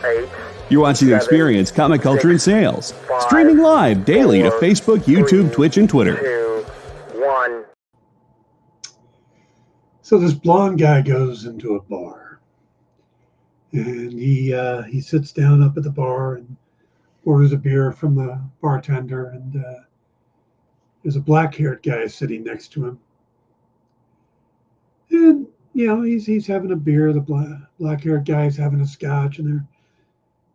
8. You're watching Experience Comic Culture and Sales. Streaming live daily to Facebook, YouTube, Twitch, and Twitter. 2, 1. So this blonde guy goes into a bar, and he sits down up at the bar and orders a beer from the bartender, and there's a black-haired guy sitting next to him. And, you know, he's having a beer, the black-haired guy's having a scotch, and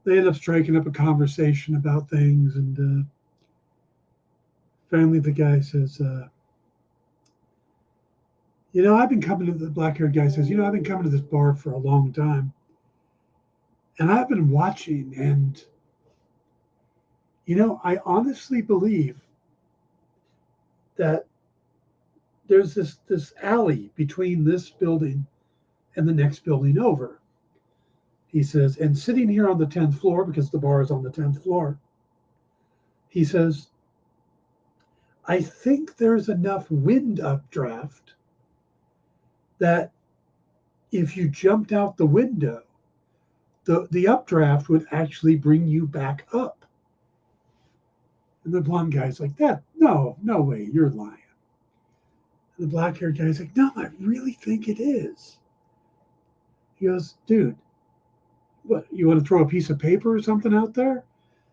they end up striking up a conversation about things, and finally the guy says, the black-haired guy says, I've been coming to this bar for a long time, and I've been watching, and, I honestly believe that there's this alley between this building and the next building over. He says, and sitting here on the 10th floor, because the bar is on the 10th floor, he says, I think there's enough wind updraft that if you jumped out the window, the updraft would actually bring you back up. And the blonde guy's like, no way, you're lying. And the black-haired guy's like, no, I really think it is. He goes, dude, what, you want to throw a piece of paper or something out there?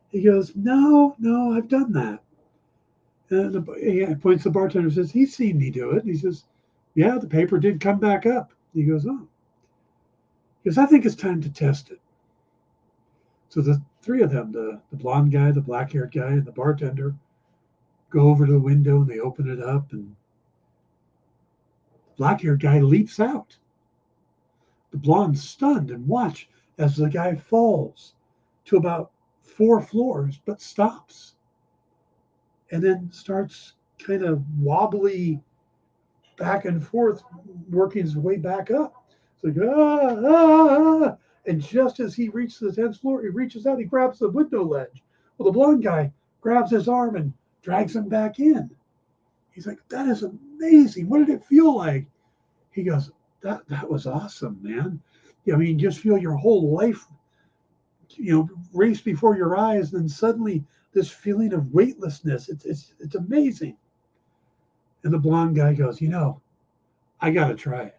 He goes, no, I've done that. And he points to the bartender and says, he's seen me do it. And he says, yeah, the paper did come back up. He goes, oh. He goes, I think it's time to test it. So the three of them, the blonde guy, the black-haired guy, and the bartender, go over to the window and they open it up, and the black-haired guy leaps out. The blonde's stunned and watch as the guy falls to about 4 floors, but stops. And then starts kind of wobbly back and forth, working his way back up. So and just as he reaches the 10th floor, he reaches out, he grabs the window ledge. Well, the blonde guy grabs his arm and drags him back in. He's like, that is amazing. What did it feel like? He goes, that was awesome, man. I mean, just feel your whole life, race before your eyes, and then suddenly this feeling of weightlessness. It's amazing. And the blonde guy goes, I got to try it.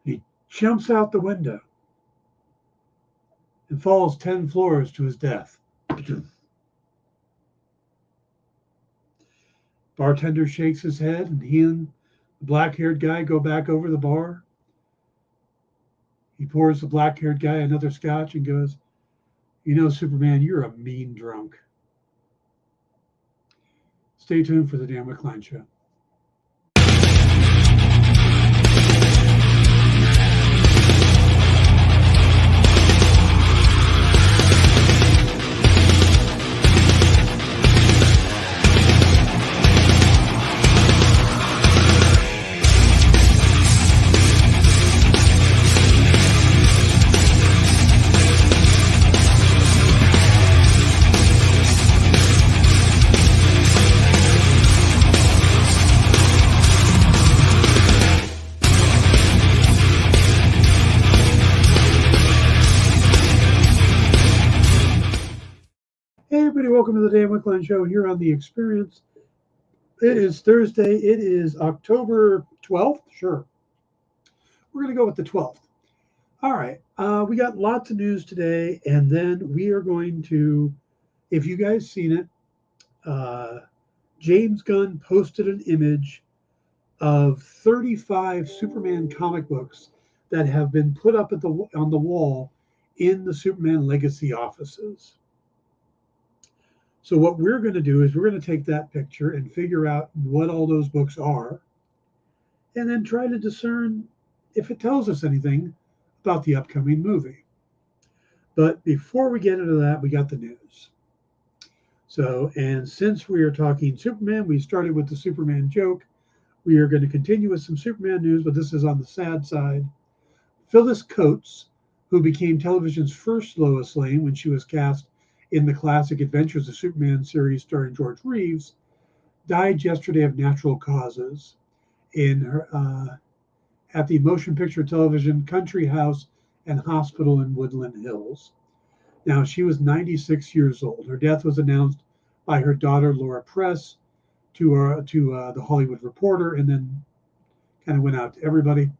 He jumps out the window and falls 10 floors to his death. Bartender shakes his head, and he and the black-haired guy go back over the bar. He pours the black-haired guy another scotch and goes, Superman, you're a mean drunk. Stay tuned for the Dan Wickline Show. Welcome to the Dan Wickline Show here on The Experience. It is Thursday. It is October 12th. Sure. We're going to go with the 12th. All right. We got lots of news today, and then we are going to, if you guys seen it, James Gunn posted an image of 35 Superman comic books that have been put up on the wall in the Superman Legacy offices. So what we're going to do is we're going to take that picture and figure out what all those books are, and then try to discern if it tells us anything about the upcoming movie. But before we get into that, we got the news. So, and since we are talking Superman, we started with the Superman joke. We are going to continue with some Superman news, but this is on the sad side. Phyllis Coates, who became television's first Lois Lane when she was cast in the classic Adventures of Superman series starring George Reeves, died yesterday of natural causes at the motion picture television country house and hospital in Woodland Hills. Now, she was 96 years old. Her death was announced by her daughter, Laura Press, to the Hollywood Reporter, and then kind of went out to everybody.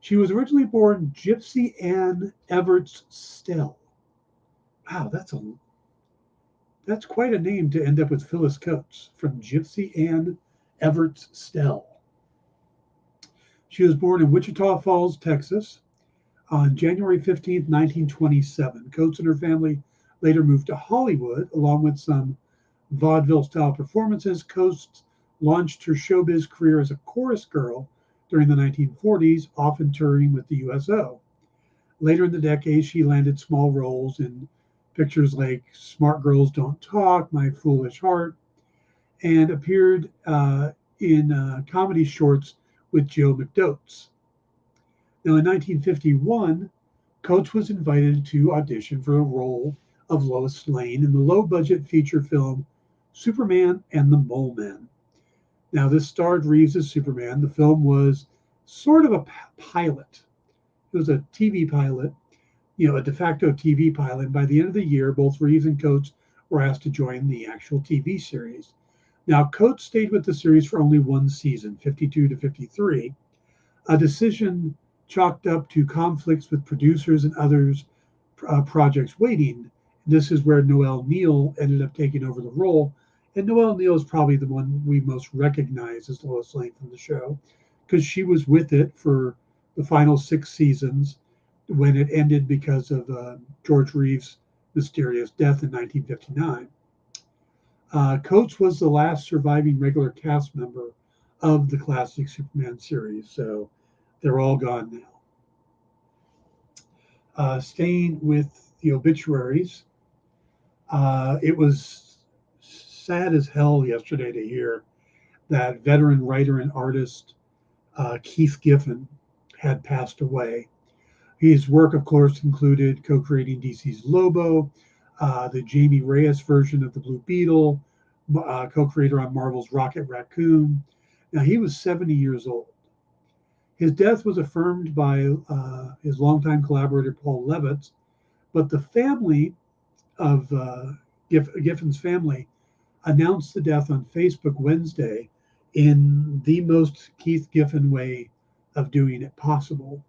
She was originally born Gypsy Ann Everts Stell. Wow, that's quite a name to end up with Phyllis Coates, from Gypsy Ann Everts Stell. She was born in Wichita Falls, Texas, on January 15th, 1927. Coates and her family later moved to Hollywood, along with some vaudeville-style performances. Coates launched her showbiz career as a chorus girl during the 1940s, often touring with the USO. Later in the decade, she landed small roles in pictures like Smart Girls Don't Talk, My Foolish Heart, and appeared in comedy shorts with Joe McDotes. Now, in 1951, Coates was invited to audition for the role of Lois Lane in the low-budget feature film Superman and the Mole Men. Now, this starred Reeves as Superman. The film was sort of a pilot. It was a TV pilot, a de facto TV pilot. By the end of the year, both Reeves and Coates were asked to join the actual TV series. Now, Coates stayed with the series for only one season, 52 to 53, a decision chalked up to conflicts with producers and others projects waiting. This is where Noelle Neal ended up taking over the role. And Noelle Neal is probably the one we most recognize as Lois Lane from the show, because she was with it for the final 6 seasons when it ended because of George Reeves' mysterious death in 1959. Coates was the last surviving regular cast member of the classic Superman series, so they're all gone now. Staying with the obituaries, it was sad as hell yesterday to hear that veteran writer and artist Keith Giffen had passed away. His work, of course, included co-creating DC's Lobo, the Jamie Reyes version of the Blue Beetle, co-creator on Marvel's Rocket Raccoon. Now, he was 70 years old. His death was affirmed by his longtime collaborator, Paul Levitz, but the family of Giffen's family announced the death on Facebook Wednesday in the most Keith Giffen way of doing it possible.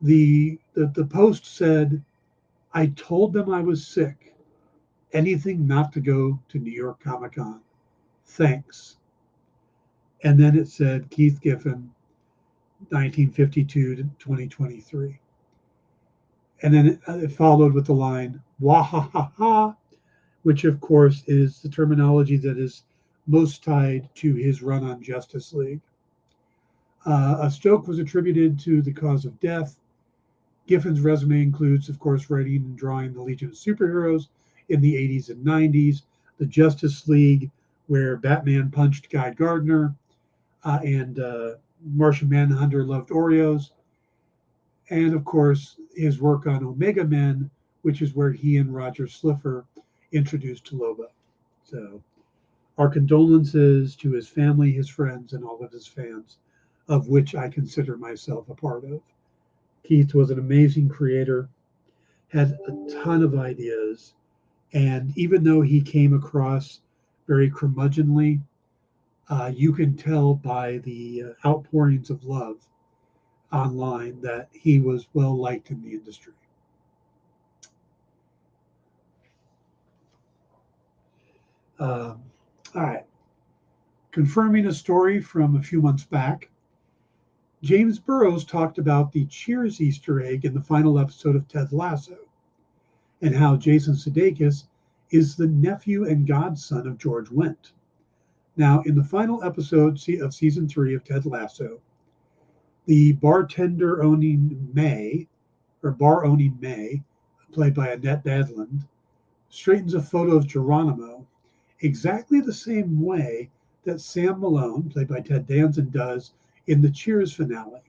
The post said, "I told them I was sick. Anything not to go to New York Comic Con. Thanks." And then it said, Keith Giffen, 1952 to 2023. And then it followed with the line, "Wah ha ha ha," which of course is the terminology that is most tied to his run on Justice League. A stroke was attributed to the cause of death. Giffen's resume includes, of course, writing and drawing the Legion of Superheroes in the 80s and 90s, the Justice League, where Batman punched Guy Gardner, and Martian Manhunter loved Oreos, and of course his work on Omega Men, which is where he and Roger Slipher introduced Lobo. So our condolences to his family, his friends, and all of his fans, of which I consider myself a part of. Keith was an amazing creator, had a ton of ideas, and even though he came across very curmudgeonly, you can tell by the outpourings of love online that he was well liked in the industry. All right. Confirming a story from a few months back, James Burrows talked about the Cheers Easter egg in the final episode of Ted Lasso, and how Jason Sudeikis is the nephew and godson of George Wendt. Now, in the final episode of season 3 of Ted Lasso, the bar owning May, played by Annette Badland, straightens a photo of Geronimo exactly the same way that Sam Malone, played by Ted Danson, does in the Cheers finale.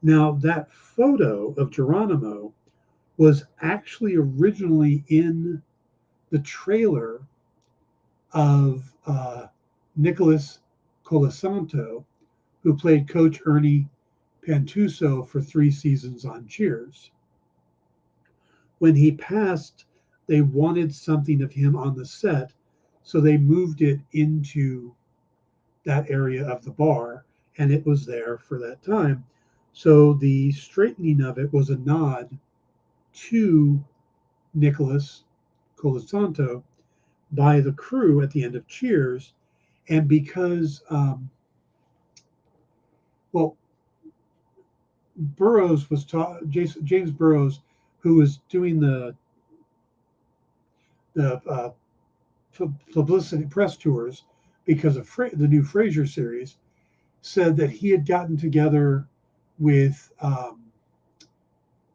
Now, that photo of Geronimo was actually originally in the trailer of Nicholas Colasanto, who played Coach Ernie Pantuso for 3 seasons on Cheers. When he passed, they wanted something of him on the set, so they moved it into that area of the bar, and it was there for that time. So the straightening of it was a nod to Nicholas Colasanto by the crew at the end of Cheers, and because well, Burroughs was James Burroughs, who was doing the publicity press tours because of the new Frasier series, said that he had gotten together with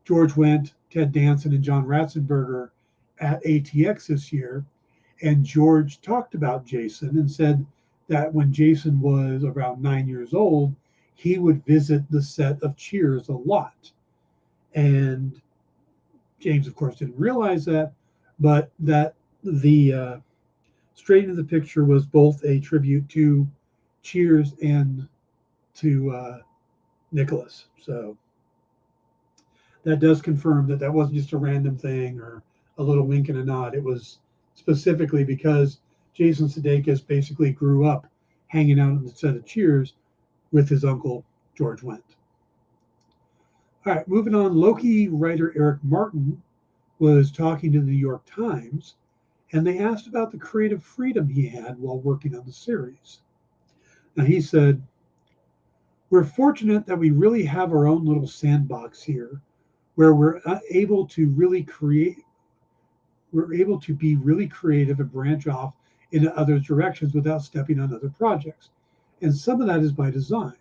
George Wendt, Ted Danson, and John Ratzenberger at ATX this year. And George talked about Jason and said that when Jason was around 9 years old, he would visit the set of Cheers a lot. And James, of course, didn't realize that, but that the straightening of the picture was both a tribute to Cheers and to Nicholas. So that does confirm that that wasn't just a random thing or a little wink and a nod. It was specifically because Jason Sudeikis basically grew up hanging out on the set of Cheers with his uncle, George Wendt. All right, moving on. Loki writer Eric Martin was talking to the New York Times, and they asked about the creative freedom he had while working on the series. Now, he said, "We're fortunate that we really have our own little sandbox here where we're able to be really creative and branch off into other directions without stepping on other projects. And some of that is by design,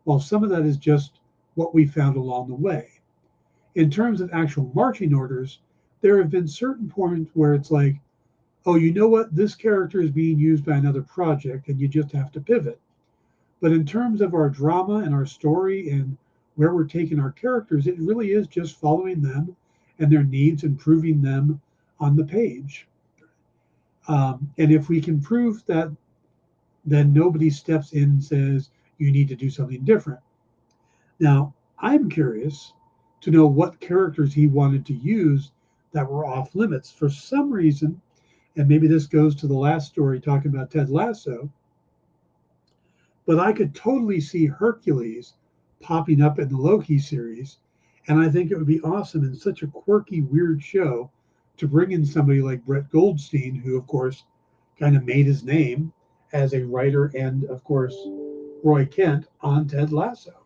while some of that is just what we found along the way. In terms of actual marching orders, there have been certain points where it's like, oh, you know what? This character is being used by another project and you just have to pivot. But in terms of our drama and our story and where we're taking our characters, it really is just following them and their needs and proving them on the page. And if we can prove that, then nobody steps in and says, you need to do something different." Now, I'm curious to know what characters he wanted to use that were off limits. For some reason, and maybe this goes to the last story talking about Ted Lasso, but I could totally see Hercules popping up in the Loki series. And I think it would be awesome in such a quirky, weird show to bring in somebody like Brett Goldstein, who, of course, kind of made his name as a writer, and, of course, Roy Kent on Ted Lasso.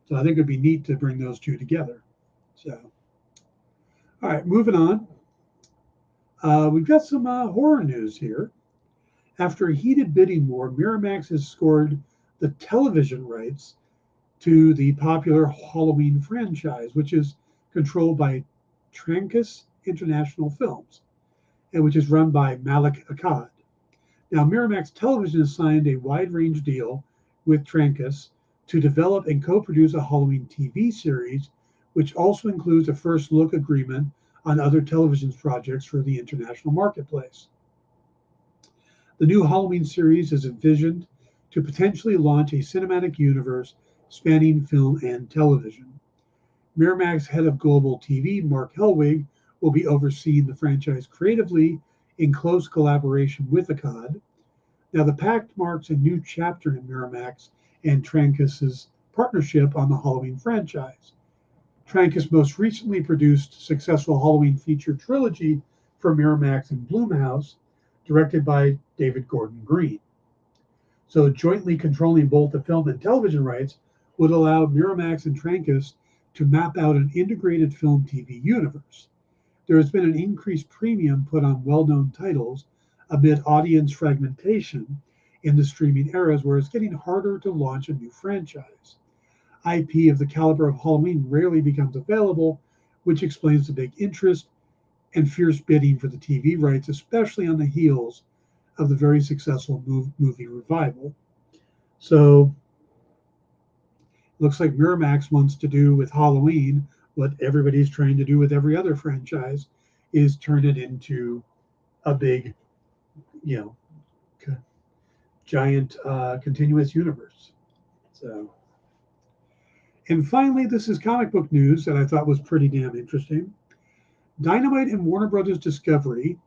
So I think it'd be neat to bring those two together. So, all right, moving on. We've got some horror news here. After a heated bidding war, Miramax has scored the television rights to the popular Halloween franchise, which is controlled by Trancas International Films, and which is run by Malik Akkad. Now, Miramax Television has signed a wide-range deal with Trancas to develop and co-produce a Halloween TV series, which also includes a first look agreement on other television projects for the international marketplace. The new Halloween series is envisioned to potentially launch a cinematic universe spanning film and television. Miramax head of global TV, Mark Helwig, will be overseeing the franchise creatively in close collaboration with Akkad. Now, the pact marks a new chapter in Miramax and Trancas' partnership on the Halloween franchise. Trancas most recently produced successful Halloween feature trilogy for Miramax and Blumhouse, directed by David Gordon Green. So jointly controlling both the film and television rights would allow Miramax and Trancas to map out an integrated film TV universe. There has been an increased premium put on well-known titles amid audience fragmentation in the streaming eras where it's getting harder to launch a new franchise. IP of the caliber of Halloween rarely becomes available, which explains the big interest and fierce bidding for the TV rights, especially on the heels of the very successful movie revival. So, looks like Miramax wants to do with Halloween what everybody's trying to do with every other franchise, is turn it into a big, giant continuous universe. So, And finally, this is comic book news that I thought was pretty damn interesting. Dynamite and Warner Brothers Discovery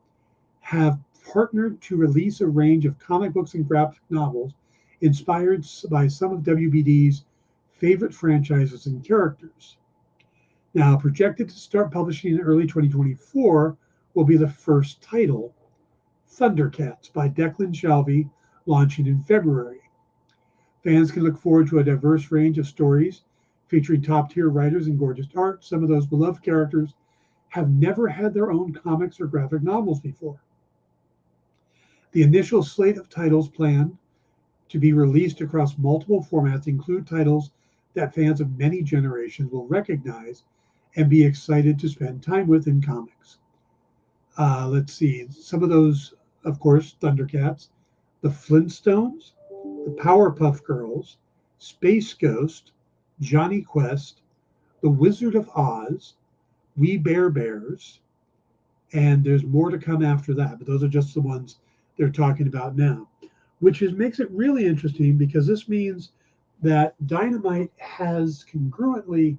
have partnered to release a range of comic books and graphic novels inspired by some of WBD's favorite franchises and characters. Now, projected to start publishing in early 2024 will be the first title, Thundercats by Declan Shalvey, launching in February. Fans can look forward to a diverse range of stories featuring top-tier writers and gorgeous art. Some of those beloved characters have never had their own comics or graphic novels before. The initial slate of titles planned to be released across multiple formats include titles that fans of many generations will recognize and be excited to spend time with in comics. Let's see, some of those, of course, Thundercats, the Flintstones, the Powerpuff Girls, Space Ghost, Johnny Quest, the Wizard of Oz, We Bare Bears, and there's more to come after that, but those are just the ones they're talking about now, which makes it really interesting because this means that Dynamite has concurrently,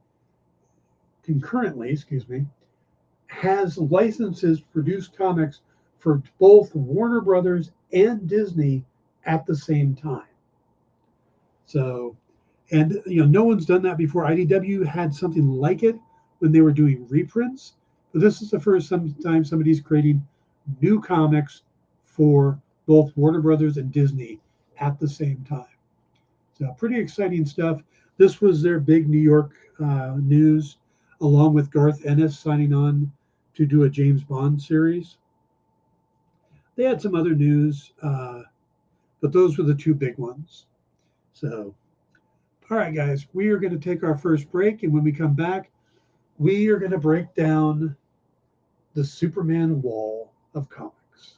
has licenses to produce comics for both Warner Brothers and Disney at the same time. So, and no one's done that before. IDW had something like it when they were doing reprints, but this is the first time somebody's creating new comics for both Warner Brothers and Disney at the same time. So pretty exciting stuff. This was their big New York news, along with Garth Ennis signing on to do a James Bond series. They had some other news, but those were the two big ones. So, all right, guys, we are going to take our first break, and when we come back, we are going to break down the Superman wall of comics.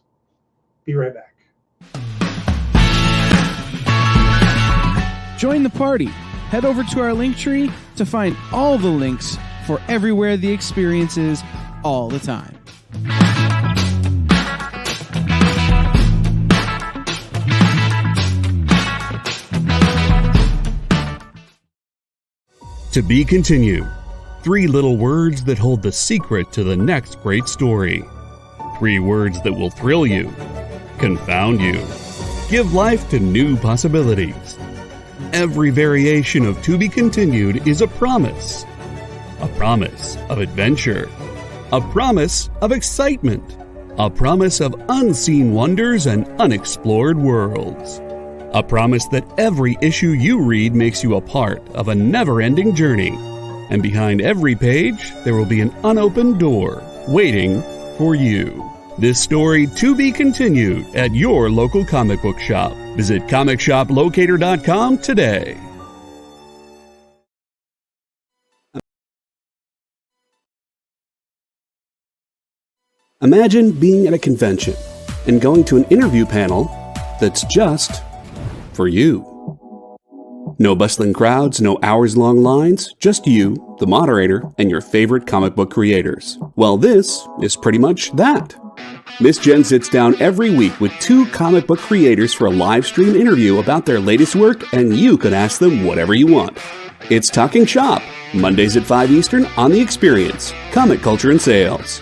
Be right back. Join the party. Head over to our link tree to find all the links for everywhere the experience is all the time. To be continued. 3 little words that hold the secret to the next great story. 3 words that will thrill you, confound you, give life to new possibilities. Every variation of To Be Continued is a promise of adventure, a promise of excitement, a promise of unseen wonders and unexplored worlds, a promise that every issue you read makes you a part of a never-ending journey, and behind every page there will be an unopened door waiting for you. This story to be continued at your local comic book shop. Visit comicshoplocator.com today. Imagine being at a convention and going to an interview panel that's just for you. No bustling crowds, no hours-long lines, just you, the moderator, and your favorite comic book creators. Well, this is pretty much that. Miss Jen sits down every week with 2 comic book creators for a live stream interview about their latest work, and you can ask them whatever you want. It's Talking Shop, Mondays at 5 Eastern on The Experience, Comic Culture and Sales.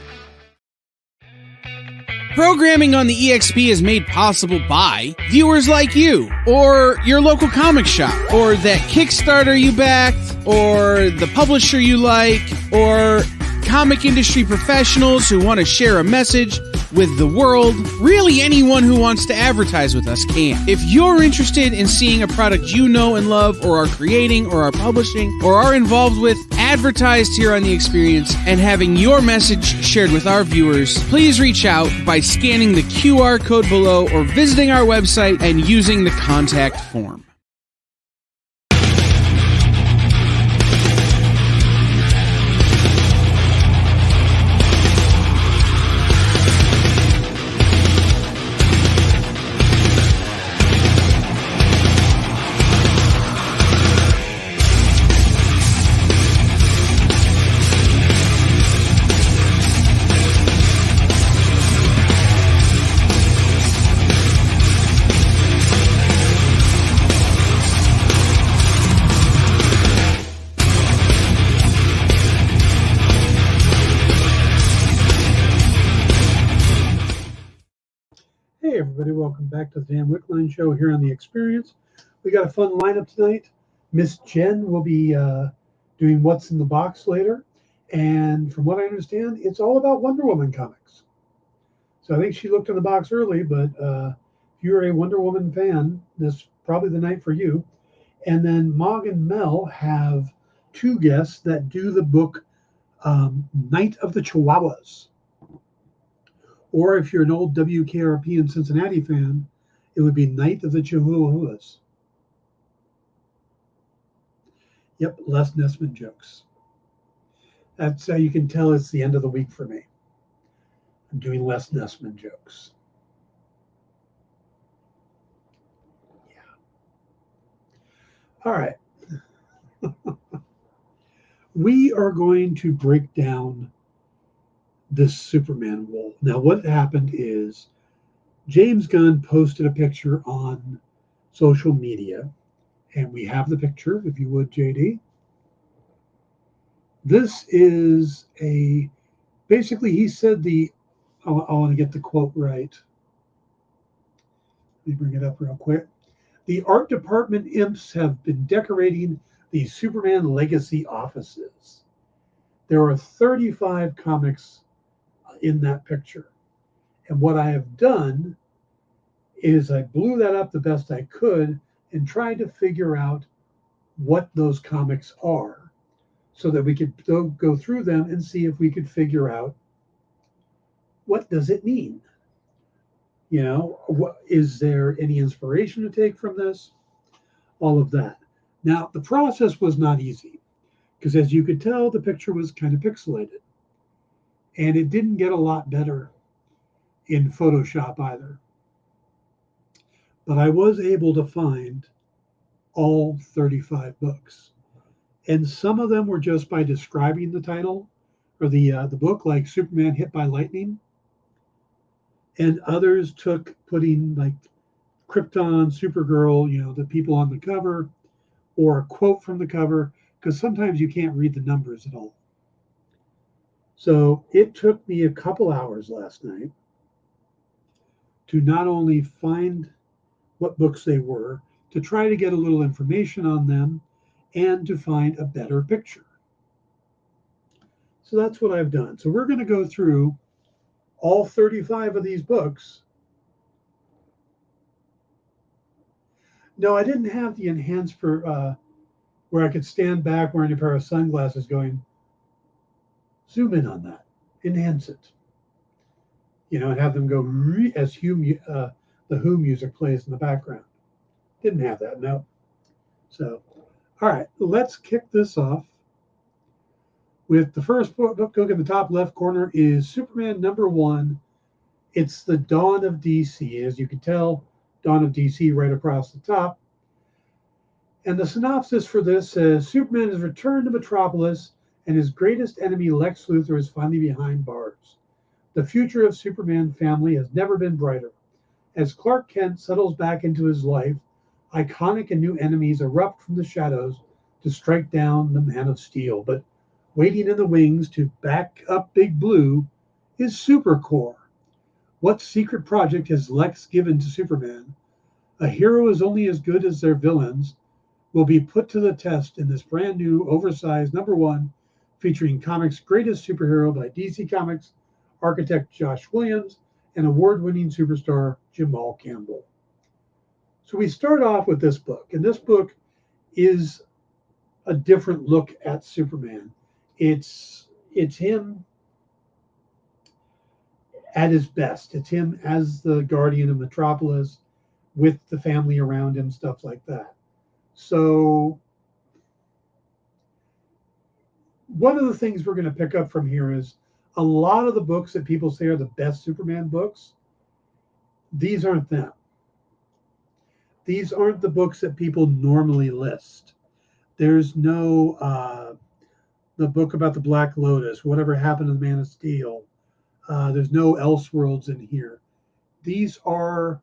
Programming on the EXP is made possible by viewers like you, or your local comic shop, or that Kickstarter you backed, or the publisher you like, or comic industry professionals who want to share a message with the world. Really, anyone who wants to advertise with us can. If you're interested in seeing a product you know and love, or are creating, or are publishing, or are involved with, advertised here on The Experience, and having your message shared with our viewers, please reach out by scanning the QR code below or visiting our website and using the contact form. everybody. Welcome back to the Dan Wickline Show here on The Experience. We got a fun lineup tonight. Miss Jen will be doing What's in the Box later. And from what I understand, it's all about Wonder Woman comics. So I think she looked in the box early, but if you're a Wonder Woman fan, this is probably the night for you. And then Mog and Mel have two guests that do the book Night of the Chihuahuas. Or if you're an old WKRP in Cincinnati fan, it would be Night of the Chihuahuas. Yep, Les Nessman jokes. That's how you can tell it's the end of the week for me. I'm doing Les Nessman jokes. Yeah. All right. We are going to break down this Superman wool. Now, what happened is James Gunn posted a picture on social media, and we have the picture, if you would, JD. This is basically, he said I want to get the quote right. Let me bring it up real quick. The art department imps have been decorating the Superman Legacy offices. There are 35 comics in that picture. And what I have done is I blew that up the best I could and tried to figure out what those comics are so that we could go through them and see if we could figure out what does it mean. You know, is there any inspiration to take from this? All of that. Now, the process was not easy because, as you could tell, the picture was kind of pixelated. And it didn't get a lot better in Photoshop either. But I was able to find all 35 books. And some of them were just by describing the title or the book, like Superman Hit by Lightning. And others took putting like Krypton, Supergirl, you know, the people on the cover, or a quote from the cover, because sometimes you can't read the numbers at all. So it took me a couple hours last night to not only find what books they were, to try to get a little information on them, and to find a better picture. So that's what I've done. So we're going to go through all 35 of these books. No, I didn't have the enhance for where I could stand back wearing a pair of sunglasses going, zoom in on that, enhance it. You know, and have them go as the Who music plays in the background. Didn't have that, no. So, all right, let's kick this off with the first book in the top left corner is Superman #1. It's the Dawn of DC. As you can tell, Dawn of DC right across the top. And the synopsis for this says, Superman has returned to Metropolis and his greatest enemy, Lex Luthor, is finally behind bars. The future of Superman family has never been brighter. As Clark Kent settles back into his life, iconic and new enemies erupt from the shadows to strike down the Man of Steel. But waiting in the wings to back up Big Blue is Supercorps. What secret project has Lex given to Superman? A hero is only as good as their villains will be put to the test in this brand new, oversized #1, featuring comics' greatest superhero by DC Comics architect Josh Williams and award-winning superstar Jamal Campbell. So we start off with this book, and this book is a different look at Superman. It's him at his best. It's him as the guardian of Metropolis with the family around him, stuff like that. So one of the things we're going to pick up from here is a lot of the books that people say are the best Superman books, these aren't them. These aren't the books that people normally list. There's no the book about the Black Lotus, whatever happened to the Man of Steel. There's no Elseworlds in here. These are,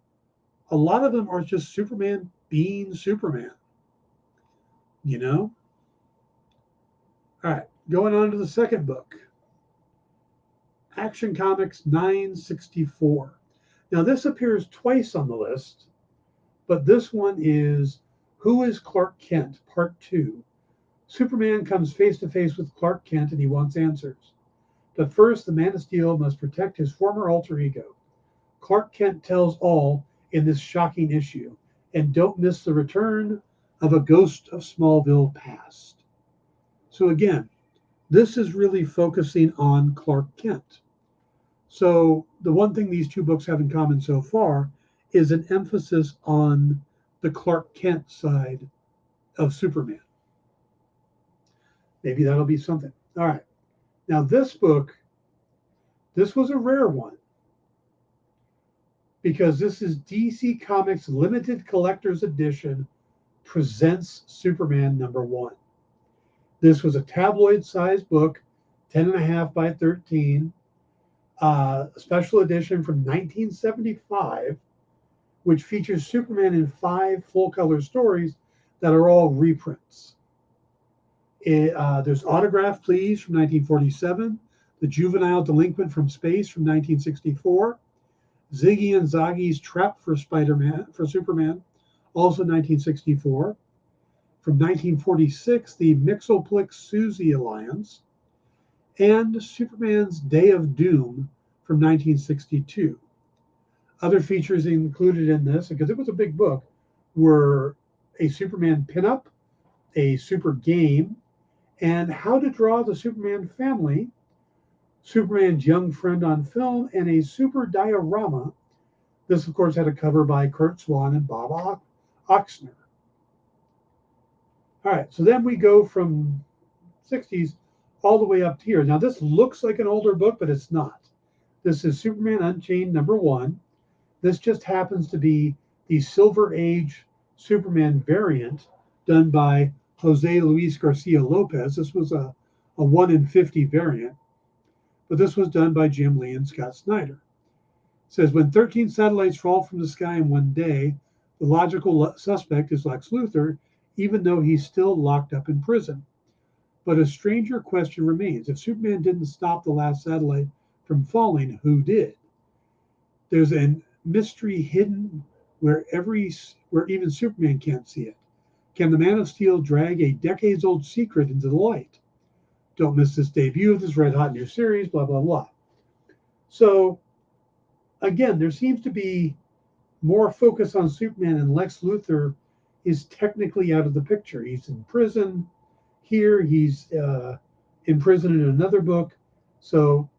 a lot of them are just Superman being Superman. You know? All right, going on to the second book. Action Comics 964. Now, this appears twice on the list, but this one is Who is Clark Kent? Part 2. Superman comes face to face with Clark Kent and he wants answers. But first, the Man of Steel must protect his former alter ego. Clark Kent tells all in this shocking issue, and don't miss the return of a Ghost of Smallville past. So again, this is really focusing on Clark Kent. So the one thing these two books have in common so far is an emphasis on the Clark Kent side of Superman. Maybe that'll be something. All right. Now this book, this was a rare one because this is DC Comics Limited Collector's Edition Presents Superman #1. This was a tabloid-sized book, 10.5 by 13, a special edition from 1975, which features Superman in 5 full-color stories that are all reprints. There's Autograph Please from 1947, The Juvenile Delinquent from Space from 1964, Ziggy and Zaggy's Trap for Superman, also 1964. From 1946, the Mxyzptlk Suzy Alliance, and Superman's Day of Doom from 1962. Other features included in this, because it was a big book, were a Superman pinup, a super game, and How to Draw the Superman Family, Superman's Young Friend on Film, and a super diorama. This, of course, had a cover by Kurt Swan and Bob Oxner. All right, so then we go from 60s all the way up to here. Now, this looks like an older book, but it's not. This is Superman Unchained #1. This just happens to be the Silver Age Superman variant done by Jose Luis Garcia Lopez. This was a 1 in 50 variant, but this was done by Jim Lee and Scott Snyder. It says, when 13 satellites fall from the sky in one day, the logical suspect is Lex Luthor, even though he's still locked up in prison. But a stranger question remains. If Superman didn't stop the last satellite from falling, who did? There's a mystery hidden where even Superman can't see it. Can the Man of Steel drag a decades-old secret into the light? Don't miss this debut of this red-hot new series, blah, blah, blah. So, again, there seems to be more focus on Superman, and Lex Luthor is technically out of the picture. He's in prison here. He's in prison in another book. So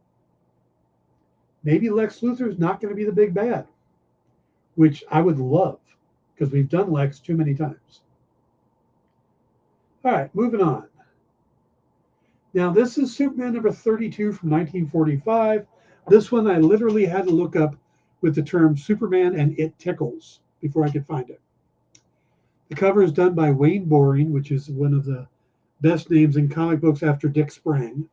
maybe Lex Luthor is not going to be the big bad, which I would love because we've done Lex too many times. All right, moving on. Now, this is Superman #32 from 1945. This one I literally had to look up with the term Superman and It Tickles before I could find it. The cover is done by Wayne Boring, which is one of the best names in comic books after Dick Sprang.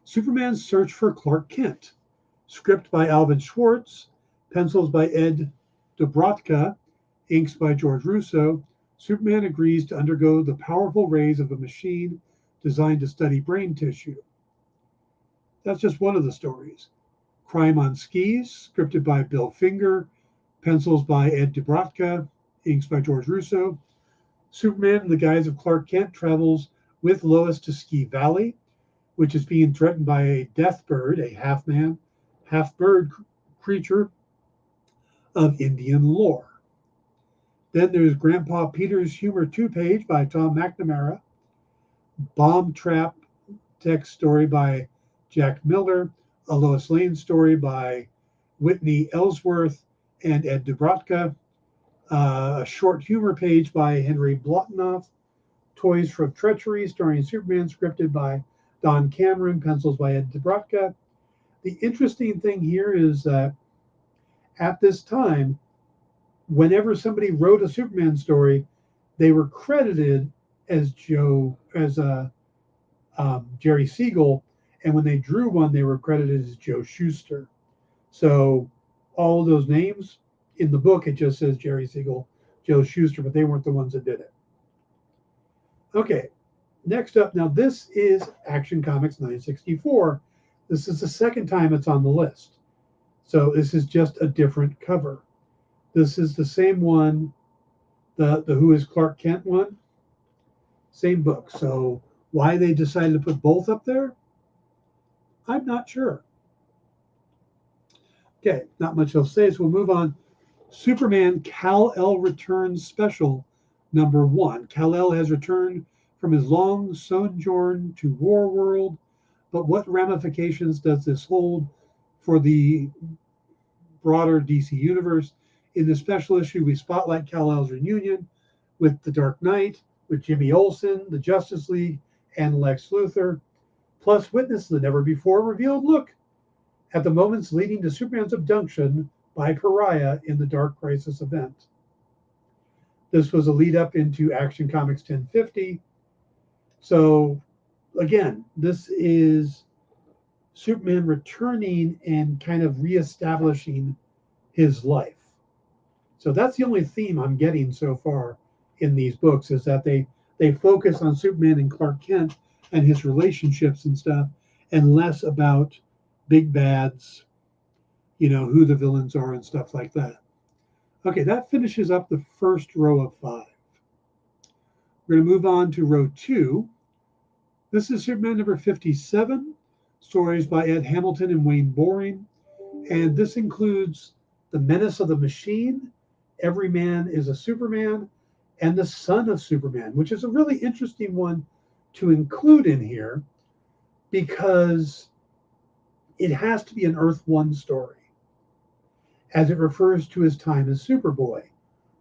Superman's Search for Clark Kent. Script by Alvin Schwartz. Pencils by Ed Dobrotka. Inks by George Russo. Superman agrees to undergo the powerful rays of a machine designed to study brain tissue. That's just one of the stories. Crime on Skis. Scripted by Bill Finger. Pencils by Ed Dobrotka. Inks by George Russo. Superman, in the guise of Clark Kent, travels with Lois to Ski Valley, which is being threatened by a death bird, a half-man, half-bird creature of Indian lore. Then there's Grandpa Peter's Humor 2-page by Tom McNamara, Bomb Trap text story by Jack Miller, a Lois Lane story by Whitney Ellsworth and Ed Dobrotka, a short humor page by Henry Blotnoff, Toys from Treachery starring Superman, scripted by Don Cameron, pencils by Ed Dobrotka. The interesting thing here is that at this time, whenever somebody wrote a Superman story, they were credited as Jerry Siegel, and when they drew one, they were credited as Joe Shuster. So all of those names in the book, it just says Jerry Siegel, Joe Shuster, but they weren't the ones that did it. Okay, next up, now this is Action Comics 964. This is the second time it's on the list. So this is just a different cover. This is the same one, the Who is Clark Kent one, same book. So why they decided to put both up there, I'm not sure. Okay, not much else to say, so we'll move on. Superman Kal-El Returns Special #1. Kal-El has returned from his long sojourn to War World, but what ramifications does this hold for the broader DC universe? In this special issue, we spotlight Kal-El's reunion with the Dark Knight, with Jimmy Olsen, the Justice League, and Lex Luthor, plus witness the never-before-revealed look at the moments leading to Superman's abduction by Pariah in the Dark Crisis event. This was a lead-up into Action Comics 1050. So, again, this is Superman returning and kind of reestablishing his life. So that's the only theme I'm getting so far in these books, is that they focus on Superman and Clark Kent and his relationships and stuff, and less about big bads, who the villains are and stuff like that. Okay, that finishes up the first row of 5. We're going to move on to row 2. This is Superman number 57, stories by Ed Hamilton and Wayne Boring. And this includes The Menace of the Machine, Every Man is a Superman, and The Son of Superman, which is a really interesting one to include in here because it has to be an Earth 1 story, as it refers to his time as Superboy,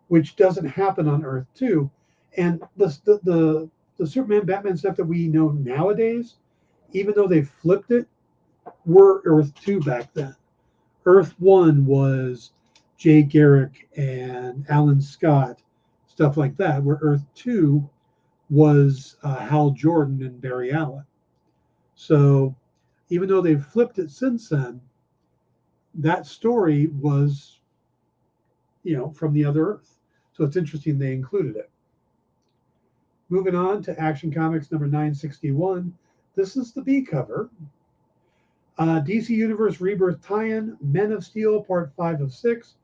which doesn't happen on Earth 2. And the Superman Batman stuff that we know nowadays, even though they flipped it, were Earth 2 back then. Earth 1 was Jay Garrick and Alan Scott, stuff like that, where Earth 2 was Hal Jordan and Barry Allen. So even though they've flipped it since then, that story was, from the other Earth. So it's interesting they included it. Moving on to Action Comics number 961. This is the B cover. DC Universe Rebirth tie-in, Men of Steel, part 5 of 6,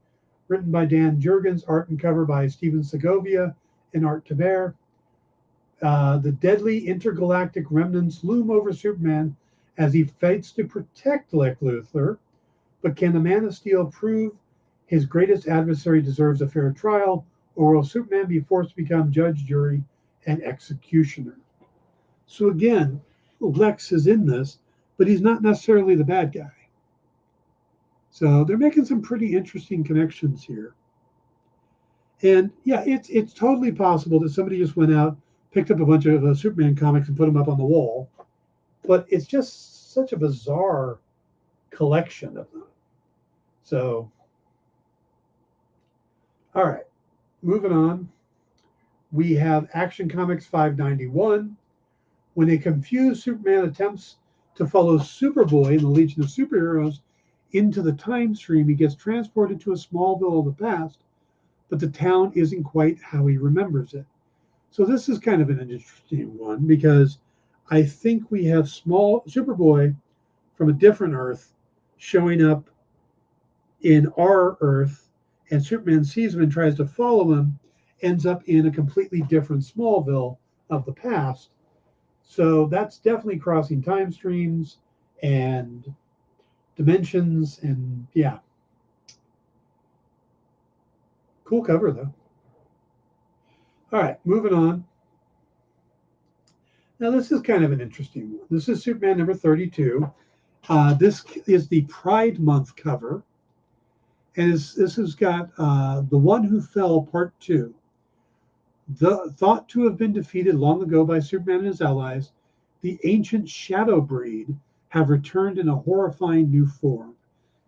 written by Dan Jurgens, art and cover by Steven Segovia and Art Taber. The deadly intergalactic remnants loom over Superman as he fights to protect Lex Luthor, but can the Man of Steel prove his greatest adversary deserves a fair trial, or will Superman be forced to become judge, jury, and executioner? So again, Lex is in this, but he's not necessarily the bad guy. So they're making some pretty interesting connections here. And yeah, it's totally possible that somebody just went out, picked up a bunch of Superman comics and put them up on the wall, but it's just such a bizarre collection of them. So, all right, moving on. We have Action Comics 591. When a confused Superman attempts to follow Superboy in the Legion of Superheroes into the time stream, he gets transported to a Smallville of the past, but the town isn't quite how he remembers it. So this is kind of an interesting one because I think we have Superboy from a different Earth showing up in our Earth, and Superman sees him and tries to follow him, ends up in a completely different Smallville of the past. So that's definitely crossing time streams and dimensions, and yeah. Cool cover, though. All right, moving on. Now, this is kind of an interesting one. This is Superman number 32. This is the Pride Month cover. And this has got The One Who Fell, Part 2. Thought to have been defeated long ago by Superman and his allies, the ancient Shadow Breed have returned in a horrifying new form,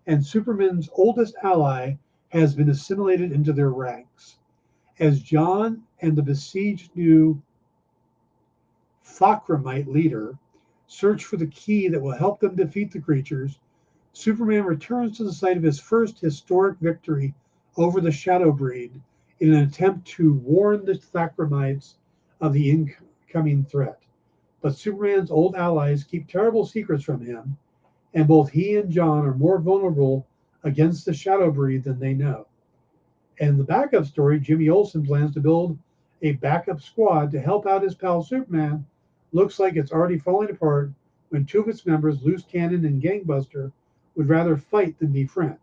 and Superman's oldest ally has been assimilated into their ranks. As John and the besieged new Fakramite leader search for the key that will help them defeat the creatures, Superman returns to the site of his first historic victory over the Shadow Breed in an attempt to warn the Fakramites of the incoming threat. But Superman's old allies keep terrible secrets from him, and both he and John are more vulnerable against the shadow breed than they know. And the backup story, Jimmy Olsen plans to build a backup squad to help out his pal Superman. Looks like it's already falling apart when two of its members, Loose Cannon and Gangbuster, would rather fight than be friends.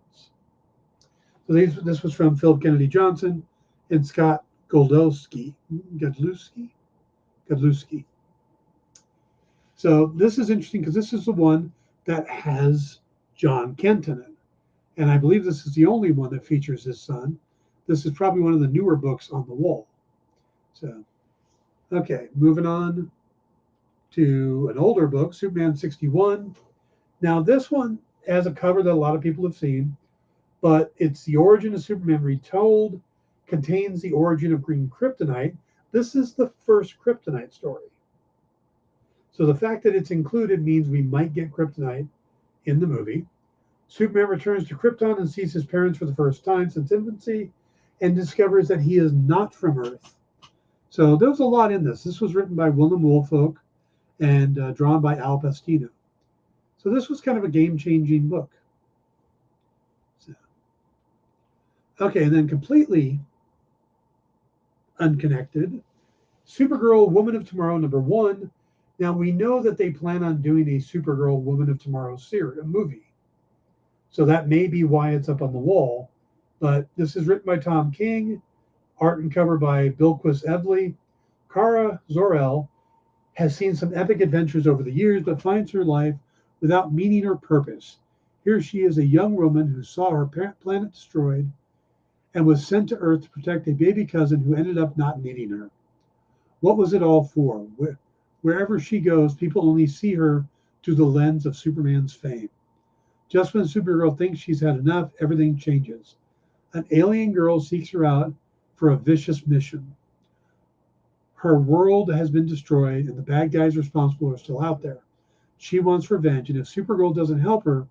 So this was from Philip Kennedy Johnson and Scott Godlewski. So this is interesting because this is the one that has John Kent in it. And I believe this is the only one that features his son. This is probably one of the newer books on the wall. So, okay, moving on to an older book, Superman 61. Now, this one has a cover that a lot of people have seen, but it's the origin of Superman retold, contains the origin of green kryptonite. This is the first kryptonite story. So the fact that it's included means we might get kryptonite in the movie. Superman returns to Krypton and sees his parents for the first time since infancy and discovers that he is not from Earth. So there was a lot in this. This was written by Willem Woolfolk and drawn by Al Pastino. So this was kind of a game-changing book. So, okay, and then completely unconnected, Supergirl Woman of Tomorrow #1. Now we know that they plan on doing a Supergirl Woman of Tomorrow series, a movie. So that may be why it's up on the wall. But this is written by Tom King, art and cover by Bilquis Evely. Kara Zor-El has seen some epic adventures over the years, but finds her life without meaning or purpose. Here she is, a young woman who saw her planet destroyed and was sent to Earth to protect a baby cousin who ended up not needing her. What was it all for? Wherever she goes, people only see her through the lens of Superman's fame. Just when Supergirl thinks she's had enough, everything changes. An alien girl seeks her out for a vicious mission. Her world has been destroyed, and the bad guys responsible are still out there. She wants revenge, and if Supergirl doesn't help her,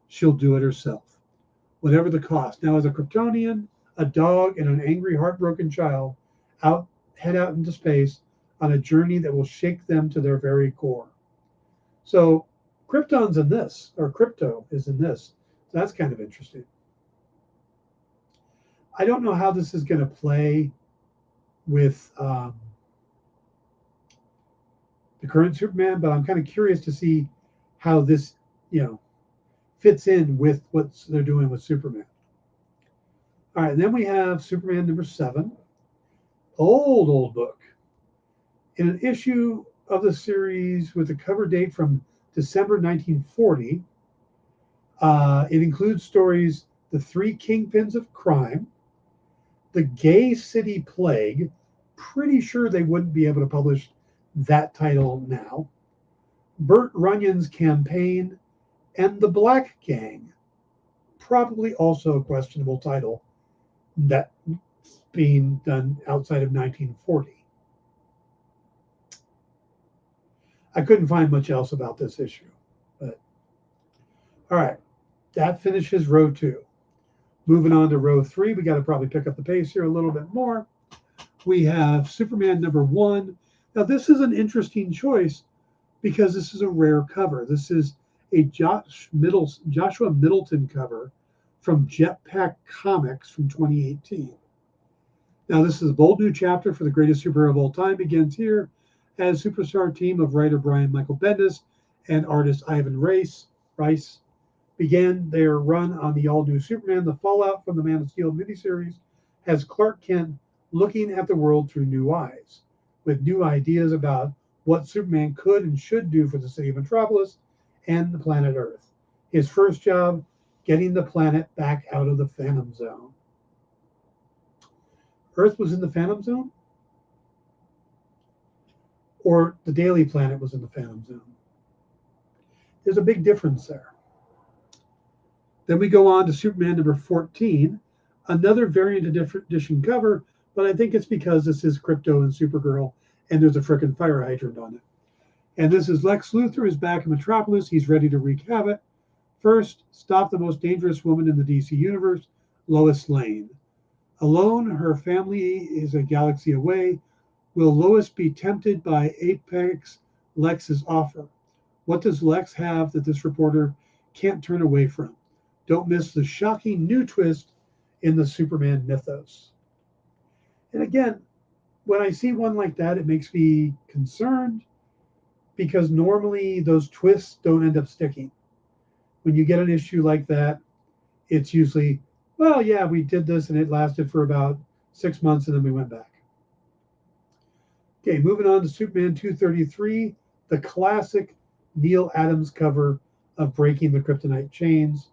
she'll do it herself, whatever the cost. Now, as a Kryptonian, a dog, and an angry, heartbroken child head out into space on a journey that will shake them to their very core. So Krypton's in this, or Crypto is in this. So that's kind of interesting. I don't know how this is going to play with the current Superman, but I'm kind of curious to see how this, fits in with what they're doing with Superman. All right, and then we have Superman #7, old book. In an issue of the series with a cover date from December 1940, it includes stories The Three Kingpins of Crime, The Gay City Plague. Pretty sure they wouldn't be able to publish that title now. Burt Runyon's Campaign, and The Black Gang. Probably also a questionable title that's being done outside of 1940. I couldn't find much else about this issue. But all right, that finishes row 2. Moving on to row 3, we got to probably pick up the pace here a little bit more. We have Superman #1. Now, this is an interesting choice because this is a rare cover. This is a Joshua Middleton cover from Jetpack Comics from 2018. Now, this is a bold new chapter for the greatest superhero of all time. Begins here as superstar team of writer Brian Michael Bendis and artist Ivan Rice began their run on the all-new Superman. The fallout from the Man of Steel miniseries has Clark Kent looking at the world through new eyes, with new ideas about what Superman could and should do for the city of Metropolis and the planet Earth. His first job, getting the planet back out of the Phantom Zone. Earth was in the Phantom Zone? Or the Daily Planet was in the Phantom Zone? There's a big difference there. Then we go on to Superman #14, another variant edition cover, but I think it's because this is Crypto and Supergirl, and there's a frickin' fire hydrant on it. And this is Lex Luthor is back in Metropolis. He's ready to wreak havoc. First, stop the most dangerous woman in the DC universe, Lois Lane. Alone, her family is a galaxy away. Will Lois be tempted by Apex Lex's offer? What does Lex have that this reporter can't turn away from? Don't miss the shocking new twist in the Superman mythos. And again, when I see one like that, it makes me concerned because normally those twists don't end up sticking. When you get an issue like that, it's usually, well, yeah, we did this and it lasted for about 6 months and then we went back. Okay, moving on to Superman 233, the classic Neil Adams cover of Breaking the Kryptonite Chains.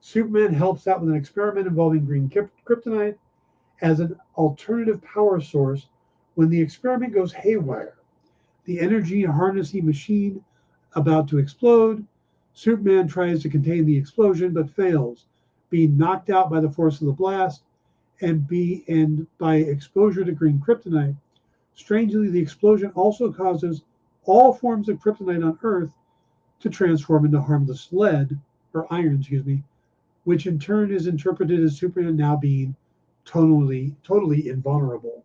Superman helps out with an experiment involving green kryptonite as an alternative power source when the experiment goes haywire. The energy harnessing machine about to explode. Superman tries to contain the explosion but fails, being knocked out by the force of the blast and by exposure to green kryptonite. Strangely, the explosion also causes all forms of kryptonite on Earth to transform into harmless lead, or iron, which in turn is interpreted as Superman now being totally invulnerable.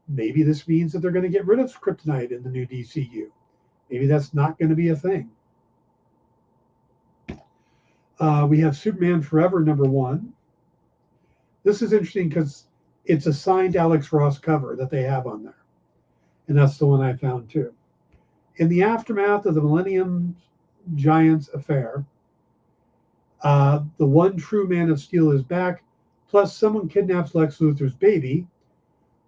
Maybe this means that they're going to get rid of kryptonite in the new DCU. Maybe that's not going to be a thing. We have Superman Forever #1. This is interesting because it's a signed Alex Ross cover that they have on there. And that's the one I found too. In the aftermath of the Millennium Giants affair, the one true Man of Steel is back, plus someone kidnaps Lex Luthor's baby.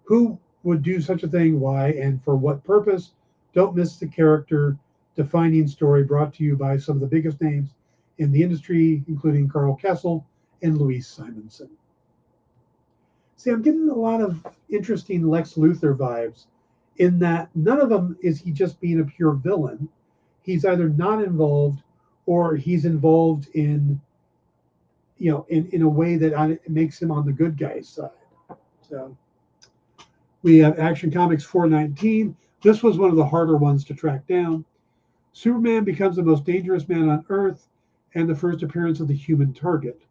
Who would do such a thing? Why? And for what purpose? Don't miss the character-defining story brought to you by some of the biggest names in the industry, including Carl Kessel and Louise Simonson. See, I'm getting a lot of interesting Lex Luthor vibes in that none of them is he just being a pure villain. He's either not involved or he's involved in a way that makes him on the good guy's side. So we have Action Comics 419. This was one of the harder ones to track down. Superman becomes the most dangerous man on Earth and the first appearance of the Human Target.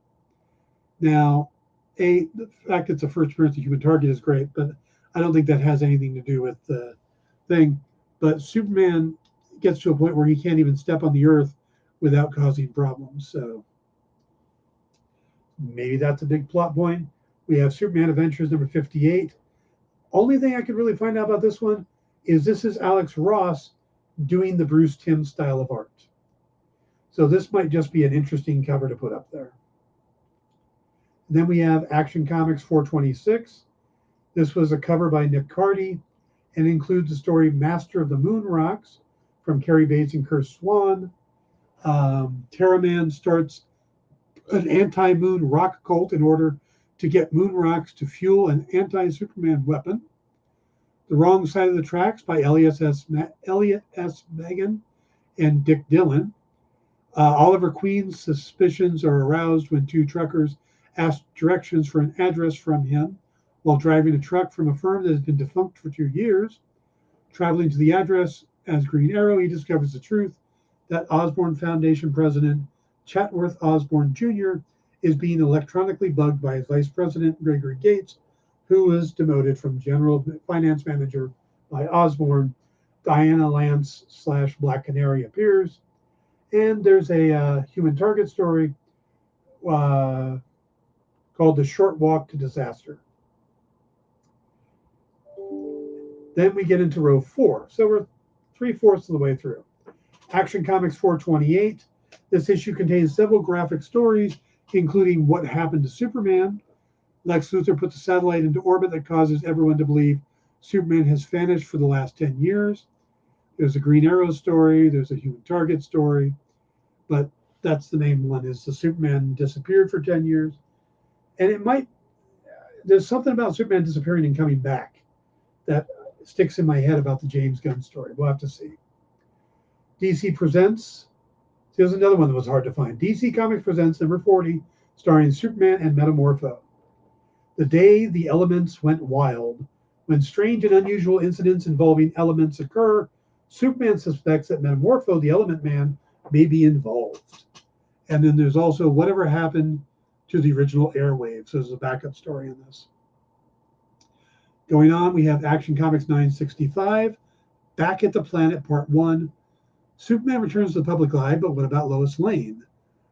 Now, the fact it's the first appearance of the Human Target is great, but I don't think that has anything to do with the thing. But Superman gets to a point where he can't even step on the Earth without causing problems. So maybe that's a big plot point. We have Superman Adventures #58. Only thing I could really find out about this one is this is Alex Ross doing the Bruce Timm style of art. So this might just be an interesting cover to put up there. Then we have Action Comics 426. This was a cover by Nick Cardy and includes the story Master of the Moon Rocks from Cary Bates and Kurt Swan. Terraman starts an anti-moon rock cult in order to get moon rocks to fuel an anti-Superman weapon. The Wrong Side of the Tracks by Elliot S. Megan and Dick Dillon. Oliver Queen's suspicions are aroused when two truckers ask directions for an address from him while driving a truck from a firm that has been defunct for 2 years. Traveling to the address as Green Arrow, he discovers the truth that Osborne Foundation President Chatworth Osborne Jr. is being electronically bugged by his vice president, Gregory Gates, who was demoted from general finance manager by Osborne. Diana Lance / Black Canary appears. And there's a Human Target story called The Short Walk to Disaster. Then we get into row 4. So we're 3/4 of the way through. Action Comics 428. This issue contains several graphic stories, including What Happened to Superman. Lex Luthor puts a satellite into orbit that causes everyone to believe Superman has vanished for the last 10 years. There's a Green Arrow story. There's a Human Target story. But that's the main one, is the Superman disappeared for 10 years. And there's something about Superman disappearing and coming back that sticks in my head about the James Gunn story. We'll have to see. DC Presents. There's another one that was hard to find. DC Comics Presents #40, starring Superman and Metamorpho. The day the elements went wild. When strange and unusual incidents involving elements occur, Superman suspects that Metamorpho, the Element Man, may be involved. And then there's also Whatever Happened to the Original Airwaves. So there's a backup story in this. Going on, we have Action Comics 965, Back at the Planet Part 1. Superman returns to the public eye, but what about Lois Lane?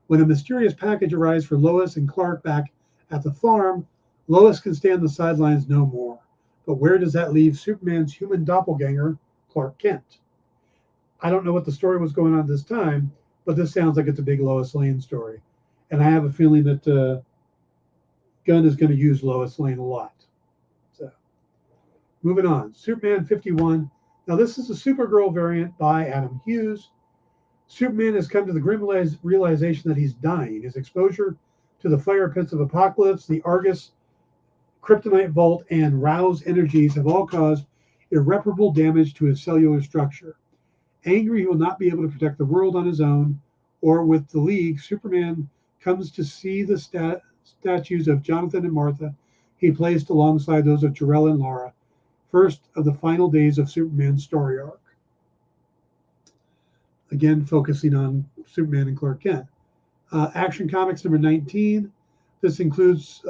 When a mysterious package arrives for Lois and Clark back at the farm, Lois can stay on the sidelines no more. But where does that leave Superman's human doppelganger, Clark Kent? I don't know what the story was going on this time, but this sounds like it's a big Lois Lane story. And I have a feeling that Gunn is going to use Lois Lane a lot. So, moving on. Superman 51. Now, this is a Supergirl variant by Adam Hughes. Superman has come to the grim realization that he's dying. His exposure to the fire pits of Apocalypse, the Argus, Kryptonite Vault, and Rouse energies have all caused irreparable damage to his cellular structure. Angry he will not be able to protect the world on his own or with the League, Superman comes to see the statues of Jonathan and Martha he placed alongside those of Jor-El and Lara, first of the final days of Superman's story arc. Again, focusing on Superman and Clark Kent. Action Comics number 19. This includes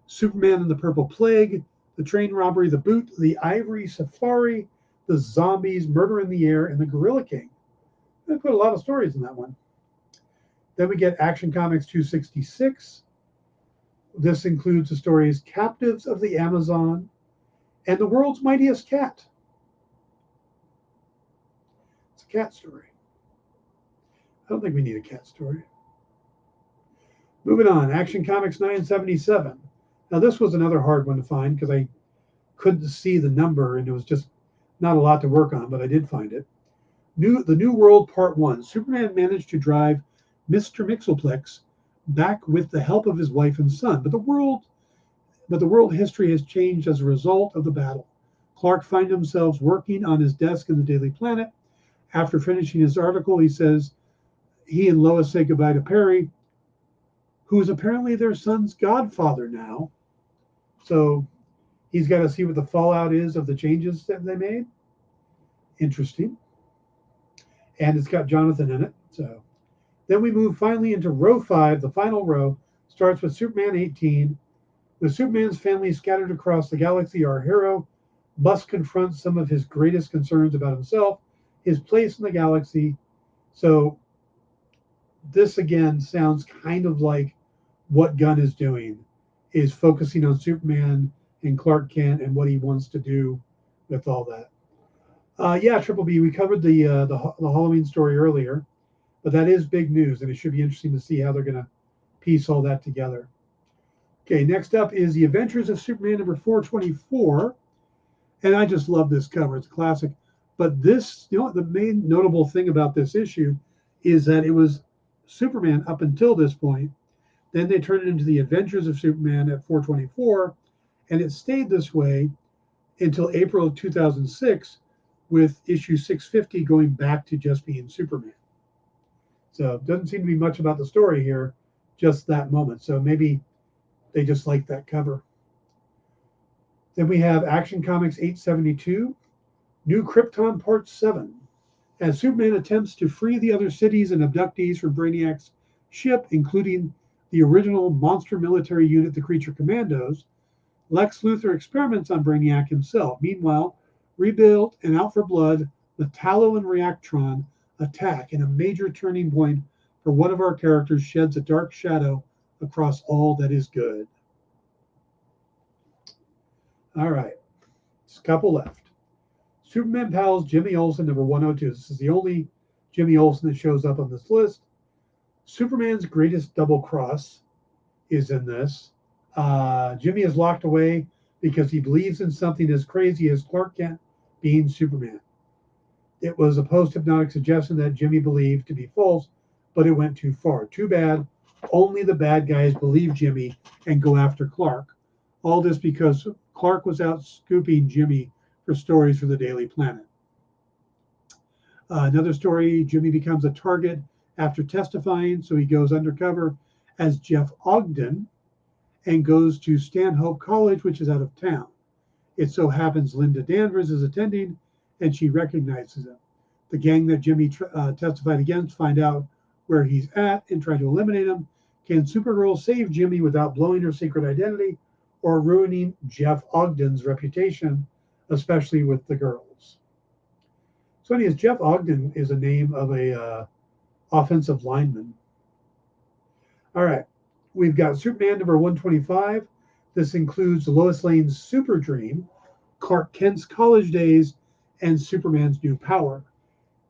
Superman and the Purple Plague, the train robbery, the boot, the Ivory Safari, the zombies, Murder in the Air, and the Gorilla King. They put a lot of stories in that one. Then we get Action Comics 266. This includes the stories Captives of the Amazon and The World's Mightiest Cat. It's a cat story. I don't think we need a cat story. Moving on, Action Comics 977. Now, this was another hard one to find because I couldn't see the number and it was just not a lot to work on, but I did find it. The New World Part 1. Superman managed to drive Mr. Mxyzptlk back with the help of his wife and son, but the world history has changed as a result of the battle. Clark finds himself working on his desk in the Daily Planet. After finishing his article, he says he and Lois say goodbye to Perry, who is apparently their son's godfather now. So he's got to see what the fallout is of the changes that they made. Interesting. And it's got Jonathan in it. So then we move finally into row 5. The final row starts with Superman 18. With Superman's family scattered across the galaxy, our hero must confront some of his greatest concerns about himself, his place in the galaxy. So this again sounds kind of like what Gunn is doing, is focusing on Superman and Clark Kent and what he wants to do with all that. Triple B, we covered the Halloween story earlier, but that is big news, and it should be interesting to see how they're going to piece all that together. Okay, next up is The Adventures of Superman number 424, and I just love this cover. It's a classic. But this, the main notable thing about this issue is that it was Superman up until this point. Then they turned it into The Adventures of Superman at 424, and it stayed this way until April of 2006, with issue 650 going back to just being Superman. So it doesn't seem to be much about the story here, just that moment. So maybe they just like that cover. Then we have Action Comics 872, New Krypton Part 7. As Superman attempts to free the other cities and abductees from Brainiac's ship, including the original monster military unit, the Creature Commandos, Lex Luthor experiments on Brainiac himself. Meanwhile, rebuilt and out for blood, the Tallow and Reactron attack, and a major turning point for one of our characters sheds a dark shadow across all that is good. All right, just a couple left. Superman Pals Jimmy Olsen number 102. This is the only Jimmy Olsen that shows up on this list. Superman's greatest double cross is in this. Jimmy is locked away because he believes in something as crazy as Clark Kent being Superman. It was a post-hypnotic suggestion that Jimmy believed to be false, but it went too far. Too bad. Only the bad guys believe Jimmy and go after Clark. All this because Clark was out scooping Jimmy for stories for the Daily Planet. Another story, Jimmy becomes a target after testifying, so he goes undercover as Jeff Ogden and goes to Stanhope College, which is out of town. It so happens Linda Danvers is attending, and she recognizes him. The gang that Jimmy testified against find out where he's at and try to eliminate him. Can Supergirl save Jimmy without blowing her secret identity or ruining Jeff Ogden's reputation, especially with the girls? So anyways, Jeff Ogden is a name of a offensive lineman. All right. We've got Superman number 125. This includes Lois Lane's super dream, Clark Kent's college days, and Superman's new power.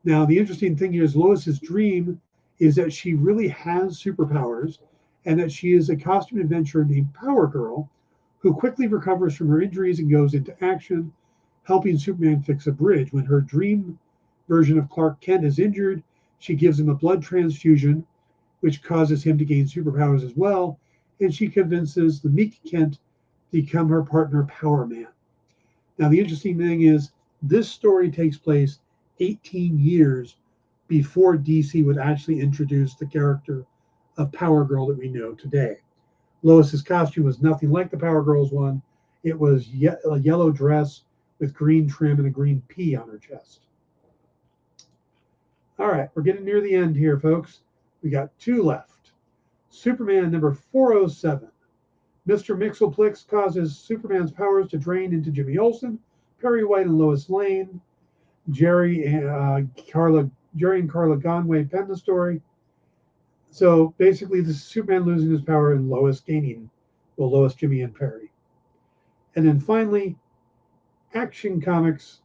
Now, the interesting thing is Lois's dream is that she really has superpowers and that she is a costume adventurer named Power Girl who quickly recovers from her injuries and goes into action, helping Superman fix a bridge. When her dream version of Clark Kent is injured, she gives him a blood transfusion, which causes him to gain superpowers as well, and she convinces the meek Kent to become her partner, Power Man. Now, the interesting thing is this story takes place 18 years before DC would actually introduce the character of Power Girl that we know today. Lois's costume was nothing like the Power Girl's one. It was a yellow dress with green trim and a green P on her chest. All right, we're getting near the end here, folks. We got 2 left. Superman number 407. Mr. Mxyzptlk causes Superman's powers to drain into Jimmy Olsen, Perry White, and Lois Lane. Jerry and Carla Conway penned the story. So basically, this is Superman losing his power and Lois gaining, well, Lois, Jimmy, and Perry. And then finally, Action Comics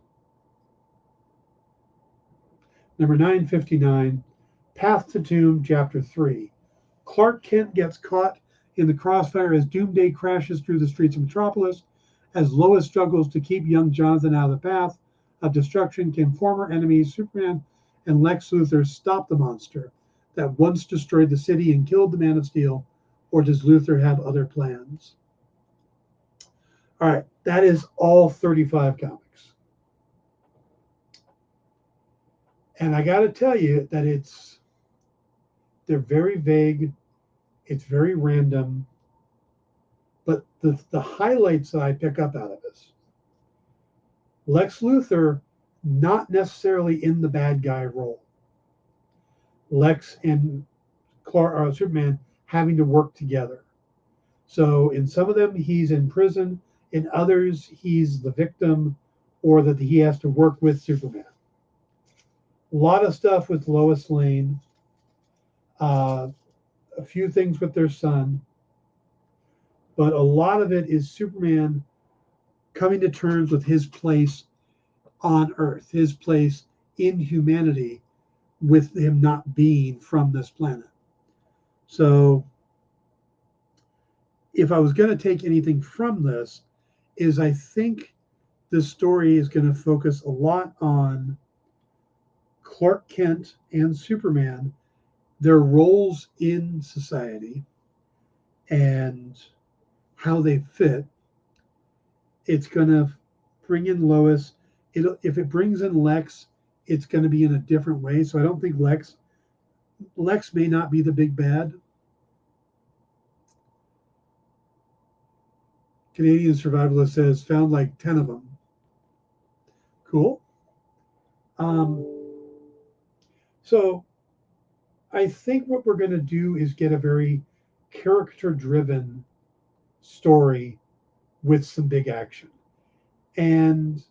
number 959, Path to Doom, Chapter 3. Clark Kent gets caught in the crossfire as Doomsday crashes through the streets of Metropolis. As Lois struggles to keep young Jonathan out of the path of destruction, can former enemies Superman and Lex Luthor stop the monster that once destroyed the city and killed the Man of Steel, or does Luthor have other plans? All right, that is all 35 comics. And I got to tell you that they're very vague, it's very random, but the highlights that I pick up out of this: Lex Luthor not necessarily in the bad guy role. Lex and Superman having to work together. So in some of them, he's in prison. In others, he's the victim, or that he has to work with Superman. A lot of stuff with Lois Lane. A few things with their son. But a lot of it is Superman coming to terms with his place on Earth, his place in humanity, with him not being from this planet. So if I was going to take anything from this, is I think this story is going to focus a lot on Clark Kent and Superman, their roles in society, and how they fit. It's going to bring in Lois. If it brings in Lex, it's going to be in a different way. So I don't think Lex may not be the big bad. Canadian Survivalist says, found like 10 of them. Cool. So I think what we're going to do is get a very character-driven story with some big action. And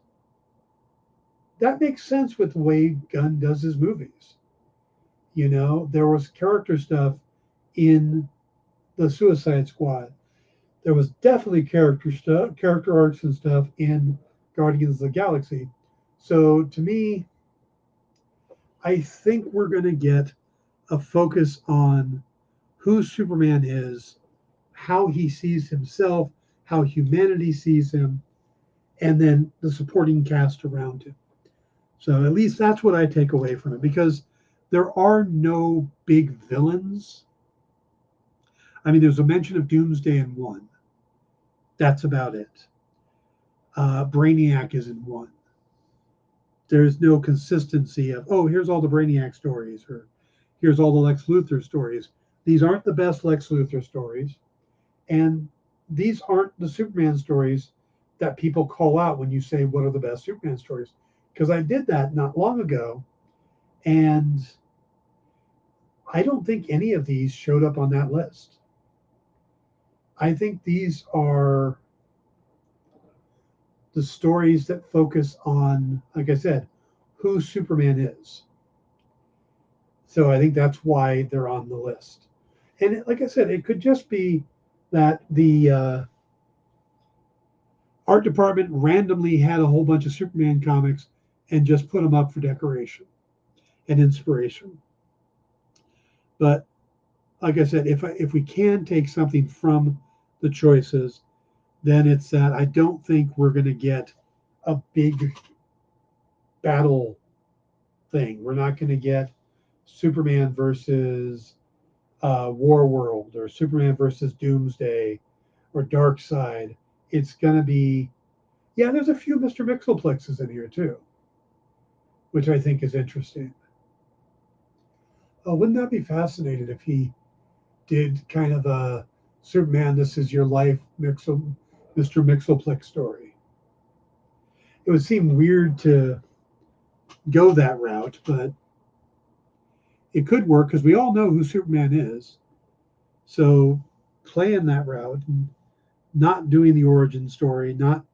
that makes sense with the way Gunn does his movies. You know, there was character stuff in the Suicide Squad. There was definitely character arcs and stuff in Guardians of the Galaxy. So to me, I think we're going to get a focus on who Superman is, how he sees himself, how humanity sees him, and then the supporting cast around him. So at least that's what I take away from it, because there are no big villains. I mean, there's a mention of Doomsday in 1. That's about it. Brainiac is in 1. There's no consistency of, oh, here's all the Brainiac stories, or here's all the Lex Luthor stories. These aren't the best Lex Luthor stories. And these aren't the Superman stories that people call out when you say, what are the best Superman stories? Because I did that not long ago, and I don't think any of these showed up on that list. I think these are the stories that focus on, like I said, who Superman is. So I think that's why they're on the list. And like I said, it could just be that the art department randomly had a whole bunch of Superman comics and just put them up for decoration and inspiration. But like I said, if we can take something from the choices, then it's that I don't think we're going to get a big battle thing. We're not going to get Superman versus War World or Superman versus Doomsday or Darkseid. It's going to be, yeah, there's a few Mr. Mxyzptlk's in here too, which I think is interesting. Oh, wouldn't that be fascinating if he did kind of a Superman, this is your life, Mr. Mxyzptlk story? It would seem weird to go that route, but it could work because we all know who Superman is. So playing that route and not doing the origin story, not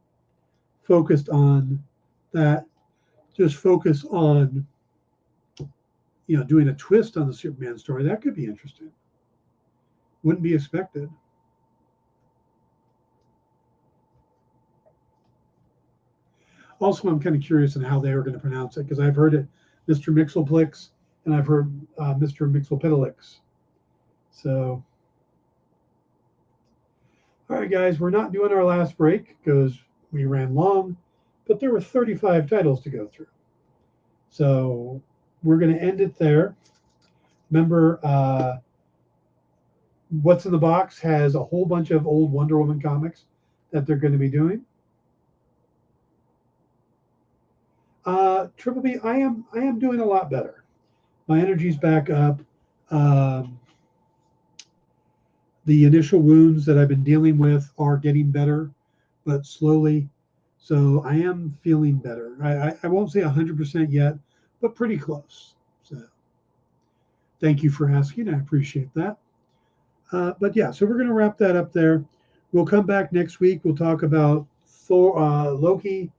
focused on that, just focus on, doing a twist on the Superman story, that could be interesting. Wouldn't be expected. Also, I'm kind of curious on how they were going to pronounce it because I've heard it Mr. Mxyzptlk and I've heard Mr. Mxyzptlk. So, all right, guys, we're not doing our last break because we ran long, but there were 35 titles to go through. So we're going to end it there. Remember, What's in the Box has a whole bunch of old Wonder Woman comics that they're going to be doing. Triple B, I am doing a lot better. My energy's back up. The initial wounds that I've been dealing with are getting better, but slowly. So I am feeling better. I won't say 100% yet, but pretty close. So thank you for asking. I appreciate that. But yeah, so we're going to wrap that up there. We'll come back next week. We'll talk about Loki.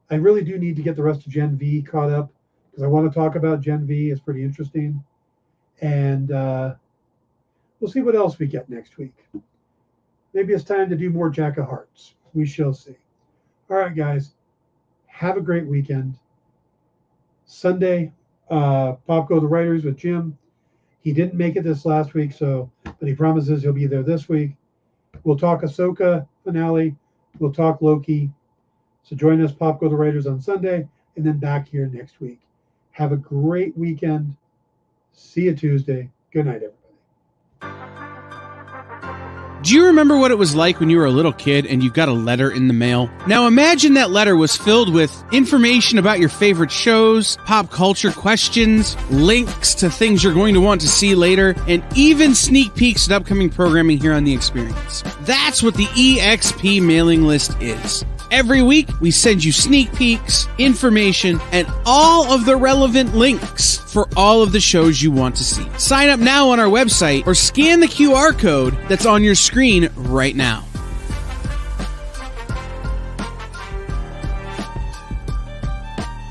I really do need to get the rest of Gen V caught up because I want to talk about Gen V. It's pretty interesting. And we'll see what else we get next week. Maybe it's time to do more Jack of Hearts. We shall see. All right, guys. Have a great weekend. Sunday, Pop Go the Writers with Jim. He didn't make it this last week, but he promises he'll be there this week. We'll talk Ahsoka finale. We'll talk Loki. So join us, Pop Go the Writers, on Sunday, and then back here next week. Have a great weekend. See you Tuesday. Good night, everybody. Do you remember what it was like when you were a little kid and you got a letter in the mail? Now imagine that letter was filled with information about your favorite shows, pop culture questions, links to things you're going to want to see later, and even sneak peeks at upcoming programming here on The Experience. That's what the EXP mailing list is. Every week, we send you sneak peeks, information, and all of the relevant links for all of the shows you want to see. Sign up now on our website or scan the QR code that's on your screen right now.